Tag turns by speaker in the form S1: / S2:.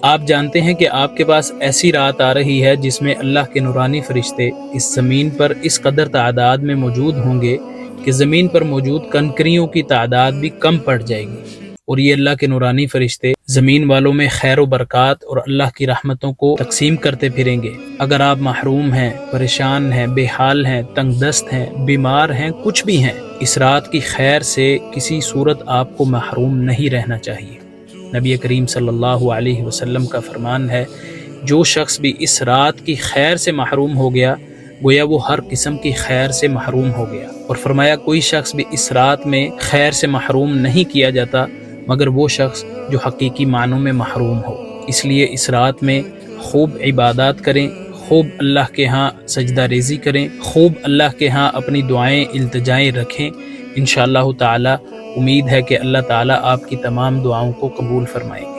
S1: آپ جانتے ہیں کہ آپ کے پاس ایسی رات آ رہی ہے جس میں اللہ کے نورانی فرشتے اس زمین پر اس قدر تعداد میں موجود ہوں گے کہ زمین پر موجود کنکریوں کی تعداد بھی کم پڑ جائے گی، اور یہ اللہ کے نورانی فرشتے زمین والوں میں خیر و برکات اور اللہ کی رحمتوں کو تقسیم کرتے پھریں گے۔ اگر آپ محروم ہیں، پریشان ہیں، بے حال ہیں، تنگ دست ہیں، بیمار ہیں، کچھ بھی ہیں، اس رات کی خیر سے کسی صورت آپ کو محروم نہیں رہنا چاہیے۔ نبی کریم صلی اللہ علیہ وسلم کا فرمان ہے، جو شخص بھی اس رات کی خیر سے محروم ہو گیا گویا وہ ہر قسم کی خیر سے محروم ہو گیا، اور فرمایا کوئی شخص بھی اس رات میں خیر سے محروم نہیں کیا جاتا مگر وہ شخص جو حقیقی معنوں میں محروم ہو۔ اس لیے اس رات میں خوب عبادات کریں، خوب اللہ کے ہاں سجدہ ریزی کریں، خوب اللہ کے ہاں اپنی دعائیں التجائیں رکھیں۔ انشاءاللہ تعالی امید ہے کہ اللہ تعالیٰ آپ کی تمام دعاؤں کو قبول فرمائے گا۔